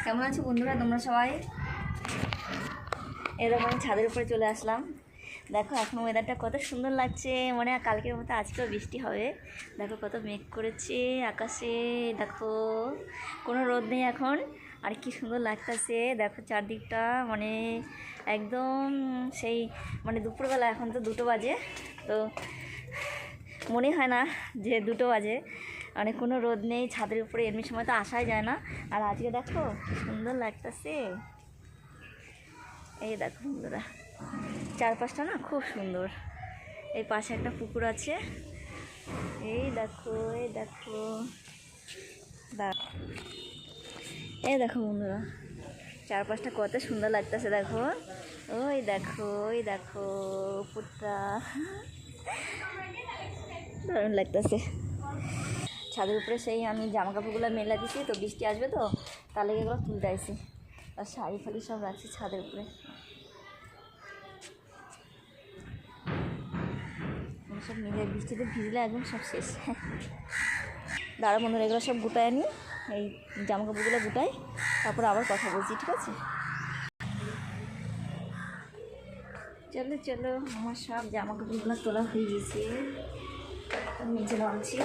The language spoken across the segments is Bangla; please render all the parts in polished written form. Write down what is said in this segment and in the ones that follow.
কেমন আছো বন্ধুরা তোমরা সবাই? এরকম আমি ছাদের উপরে চলে আসলাম। দেখো এখন ওয়েদারটা কত সুন্দর লাগছে, মানে কালকের মতো আজকেও বৃষ্টি হবে। দেখো কত মেঘ করেছে আকাশে, দেখো কোনো রোদ নেই এখন, আর কি সুন্দর লাগতেছে। দেখো চারদিকটা মানে একদম সেই মানে দুপুরবেলা, এখন তো 2টো বাজে, তো মনে হয় না যে 2টো বাজে, মানে কোনো রোদ নেই ছাদের উপরে, এমনি সময় তো আসাই যায় না। আর আজকে দেখো কি সুন্দর লাগতেছে, এই দেখো বন্ধুরা চারপাশটা না খুব সুন্দর। এই পাশে একটা পুকুর আছে, এই দেখো এই দেখো এই দেখো বন্ধুরা চারপাশটা কত সুন্দর লাগতেছে। দেখো ওই দেখো ওই দেখো পুকুরটা, দারুণ লাগতেছে। ছাদের উপরে সেই আমি জামা কাপড়গুলো মেলা দিছি, তো বৃষ্টি আসবে তো তাহলে এগুলো তুলতে আসি, আর শাড়ি ফাড়ি সব রাখছি ছাদের উপরে। সব মিলে বৃষ্টিতে ভিজলে একদম সব শেষ। দাঁড়া বন্ধুরা এগুলো সব গুটায় আনি, এই জামা কাপড়গুলো গুটাই, তারপর আবার কথা বলছি, ঠিক আছে? চলো চলো, আমার সব জামা কাপড়গুলো তোলা হয়ে গেছে, নিচে নামছি।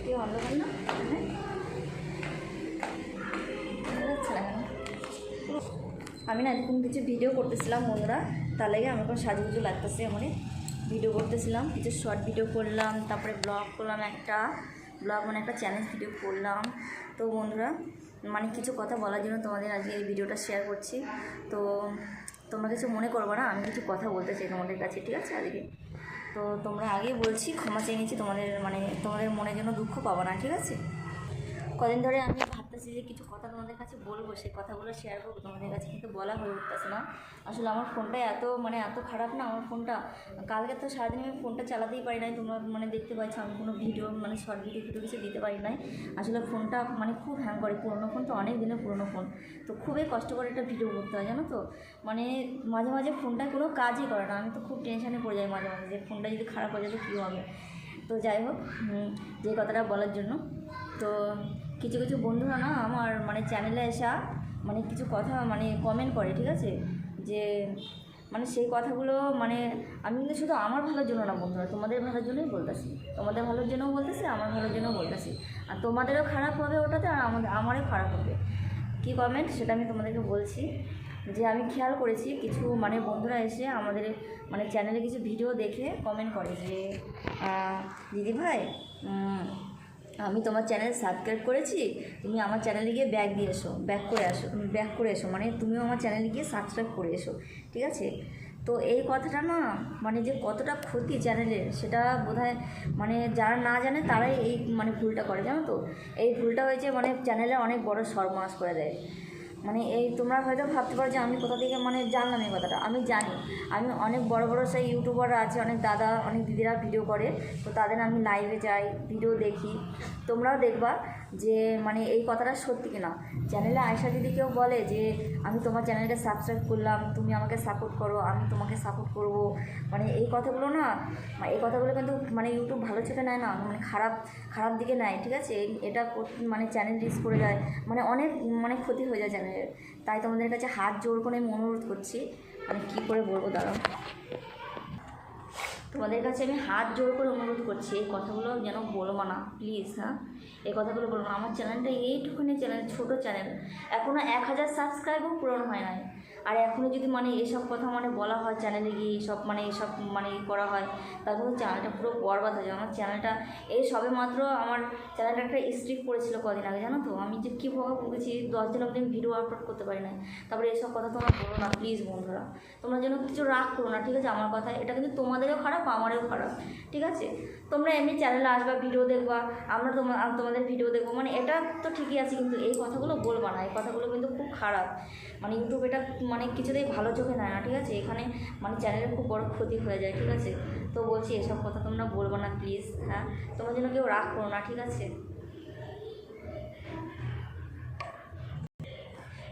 কেউ অন্ধকার না, আমি না এরকম কিছু ভিডিও করতেছিলাম বন্ধুরা, তার লাগে আমার কোনো সাজুগুজু লাগতেছে, এমনই ভিডিও করতেছিলাম, কিছু শর্ট ভিডিও করলাম, তারপরে ব্লগ করলাম, একটা ব্লগ মানে একটা চ্যালেঞ্জ ভিডিও করলাম। তো বন্ধুরা মানে কিছু কথা বলার জন্য তোমাদের আজকে এই ভিডিওটা শেয়ার করছি। তো তোমরা কিছু মনে করবো না, আমি কিছু কথা বলতে চাই তোমাদের কাছে, ঠিক আছে? আজকে তো তোমরা আগেই বলছি, ক্ষমা চেয়ে নিচ্ছি, তোমাদের মনের জন্য দুঃখ পাবো না, ঠিক আছে? কদিন ধরে আমি ভাবতেছি যে কিছু কথা তোমাদের কাছে বলবো, সেই কথাগুলো শেয়ার করবো তোমাদের কাছে, কিন্তু বলা হয়ে উঠতেছে না। আসলে আমার ফোনটা এত খারাপ না, আমার ফোনটা কালকে তো সারাদিন আমি ফোনটা চালাতেই পারি নাই, তোমরা মানে দেখতে পাচ্ছ আমি কোনো ভিডিও মানে শর্ট ভিডিও কিছু দিতে পারি নাই। আসলে ফোনটা মানে খুব হ্যাং করে, পুরোনো ফোন তো, অনেক দিনের পুরোনো ফোন, তো খুবই কষ্ট করে একটা ভিডিও করতে হয় জানো তো। মানে মাঝে মাঝে ফোনটা কোনো কাজই করে না, আমি তো খুব টেনশানে পড়ে যাই মাঝে মাঝে, যে ফোনটা যদি খারাপ হয়ে যায় তো কী হবে। তো যাই হোক, যে কথাটা বলার জন্য, তো কিছু কিছু বন্ধুরা না আমার মানে চ্যানেলে এসা মানে কিছু কথা মানে কমেন্ট করে, ঠিক আছে? যে মানে সেই কথাগুলো মানে আমি কিন্তু শুধু আমার ভালোর জন্য না বন্ধুরা, তোমাদের ভালোর জন্যই বলতেছি, তোমাদের ভালোর জন্যও বলতেছি, আমার ভালোর জন্যও বলতেছি। আর তোমাদেরও খারাপ হবে ওটাতে, আর আমারও খারাপ হবে। কী কমেন্ট সেটা আমি তোমাদেরকে বলছি। যে আমি খেয়াল করেছি কিছু মানে বন্ধুরা এসে আমাদের মানে চ্যানেলে কিছু ভিডিও দেখে কমেন্ট করে যে দিদি ভাই, আমি তোমার চ্যানেল সাবস্ক্রাইব করেছি, তুমি আমার চ্যানেলে গিয়ে ব্যাক করে এসো, মানে তুমিও আমার চ্যানেলে গিয়ে সাবস্ক্রাইব করে এসো, ঠিক আছে? তো এই কথাটা না মানে যে কতটা ক্ষতি চ্যানেলের, সেটা বোধহয় মানে যারা না জানে তারাই এই মানে ভুলটা করে, জানো তো? এই ভুলটা হয়েছে মানে চ্যানেলে অনেক বড় সর্বনাশ করে দেয়। মানে এই তোমরা হয়তো ভাবতে পারো যে আমি কোথা থেকে মানে জানলাম এই কথাটা, আমি জানি। আমি অনেক বড় বড় সেই ইউটিউবাররা আছে, অনেক দাদা অনেক দিদিরা ভিডিও করে, তো তাদের আমি লাইভে যাই, ভিডিও দেখি, তোমরাও দেখবা যে মানে এই কথাটা সত্যি কিনা। চ্যানেলে আয়সা যদি কেউ বলে যে আমি তোমার চ্যানেলটা সাবস্ক্রাইব করলাম, তুমি আমাকে সাপোর্ট করো, আমি তোমাকে সাপোর্ট করব, মানে এই কথাগুলো না, এই কথাগুলো কিন্তু মানে ইউটিউব ভালো চোখে নেয় না, মানে খারাপ দিকে নেয়, ঠিক আছে? এটা মানে চ্যানেল রিস্ক করে যায়, মানে অনেক মানে ক্ষতি হয়ে যায় চ্যানেলের। তাই তোমাদের কাছে হাত জোর করে আমি অনুরোধ করছি, আমি কী করে বলবো দাঁড়াও, তোমাদের কাছে আমি হাত জোর করে অনুরোধ করছি, এই কথাগুলো যেন বলবো না প্লিজ। হ্যাঁ, এই কথাগুলো বলবো না। আমার চ্যানেলটা এইটুকুনি চ্যানেল, ছোটো চ্যানেল, এখনও 1000 সাবস্ক্রাইবও পূরণ হয় নাই, আর এখনও যদি মানে এসব কথা মানে বলা হয় চ্যানেলে গিয়ে, এইসব মানে এইসব মানে করা হয়, তারপর তো চ্যানেলটা পুরো বরবাদ হয়ে যায়। আমার চ্যানেলটা এই সবে মাত্র আমার চ্যানেলটা একটা স্ট্রিক পড়েছিল কদিন আগে, জানো তো? আমি যে কী ভোগা ভুগেছি, 10 দিন অবধি ভিডিও আপলোড করতে পারি না। তারপরে এসব কথা তোমরা বলো না প্লিজ বন্ধুরা, তোমরা যেন কিছু রাগ করো না, ঠিক আছে? আমার কথা এটা কিন্তু তোমাদেরও খারাপ, আমারও খারাপ, ঠিক আছে? তোমরা এমনি চ্যানেলে আসবা, ভিডিও দেখবা, আমরা তোমাদের ভিডিও দেখবো, মানে এটা তো ঠিকই আছে, কিন্তু এই কথাগুলো বলবা না, এই কথাগুলো কিন্তু খুব খারাপ। মানে ইউটিউব এটা মানে কিছুতেই ভালো চোখে নেয় না, ঠিক আছে? এখানে মানে চ্যানেলের খুব বড় ক্ষতি হয়ে যায়, ঠিক আছে? তো বলছি এসব কথা তোমরা বলবো না প্লিজ। হ্যাঁ, তোমরা যেন কেউ রাগ করো না, ঠিক আছে?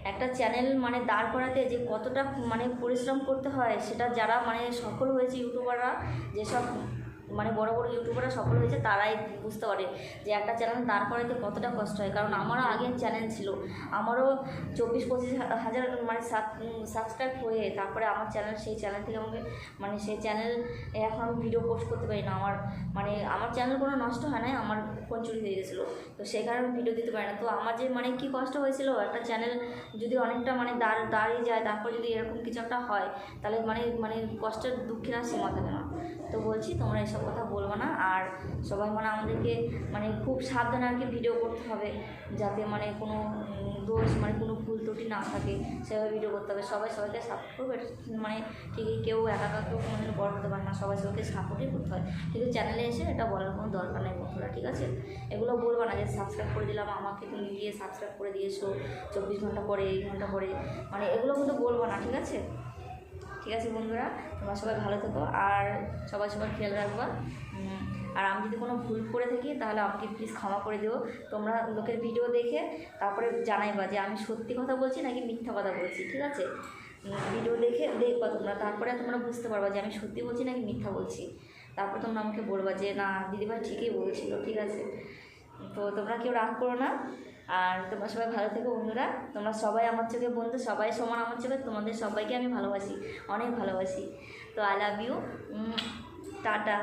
একটা চ্যানেল মানে দাঁড় করাতে যে কতটা মানে পরিশ্রম করতে হয়, সেটা যারা মানে সফল হয়েছে ইউটিউবাররা, যেসব মানে বড় বড় ইউটিউবাররা সফল হয়েছে তারাই বুঝতে পারে যে একটা চ্যানেল দাঁড় করাতে কতটা কষ্ট হয়। কারণ আমারও আগে চ্যানেল ছিল, আমারও 24-25 হাজার মানে সাবস্ক্রাইব হয়ে তারপরে আমার চ্যানেল, সেই চ্যানেল থেকে আমাকে মানে সেই চ্যানেল এখন আমি ভিডিও পোস্ট করতে পারি না। আমার চ্যানেল কোনো নষ্ট হয় নাই, আমার ফোন চুরি হয়ে গেছিলো, তো সেই কারণে আমি ভিডিও দিতে পারি না। তো আমার যে মানে কী কষ্ট হয়েছিল, একটা চ্যানেল যদি অনেকটা মানে দাঁড়িয়ে যায়, তারপর যদি এরকম কিছু একটা হয়, তাহলে মানে কষ্টের দুঃখের আর সীমা থাকে না। তো বলছি তোমরা এসব কথা বলবো না, আর সবাই মানে আমাদেরকে মানে খুব সাবধানে আর কি ভিডিও করতে হবে, যাতে মানে কোনো দোষ মানে কোনো ভুল ত্রুটি না থাকে, সেভাবে ভিডিও করতে হবে। সবাই সবাইকে সাপোর্ট করবে, মানে ঠিকই কেউ একা কেউ কোনো বড় হতে পারে না, সবাই সবাইকে সাপোর্টই করতে হয়। কিন্তু চ্যানেলে এসে এটা বলার কোনো দরকার নেই বন্ধুরা, ঠিক আছে? এগুলো বলবো না যে সাবস্ক্রাইব করে দিলাম, আমাকে তুমি গিয়ে সাবস্ক্রাইব করে দিয়েছো 24 ঘন্টা পরে, 1 ঘন্টা পরে, মানে এগুলো কিন্তু বলবো না, ঠিক আছে? ঠিক আছে বন্ধুরা, তোমরা সবাই ভালো থেকো, আর সবাই খেয়াল রাখবা। আর আমি যদি কোনো ভুল করে থাকি তাহলে আমাকে প্লিজ ক্ষমা করে দিও। তোমরা লোকের ভিডিও দেখে তারপরে জানাইবা যে আমি সত্যি কথা বলছি নাকি মিথ্যা কথা বলছি, ঠিক আছে? ভিডিও দেখবা তোমরা, তারপরে তোমরা বুঝতে পারবা যে আমি সত্যি বলছি নাকি মিথ্যা বলছি। তারপর তোমরা আমাকে বলবা যে না দিদিভাই ঠিকই বলছিল, ঠিক আছে? তো তোমরা কেউ রাগ করো না, আর তোমরা সবাই ভালো থেকো বন্ধুরা। তোমরা সবাই আমার চোখে বন্ধু, সবাই সমান আমার চোখে, তোমাদের সবাইকে আমি ভালোবাসি, অনেক ভালোবাসি। তো আই লাভ ইউ, টাটা।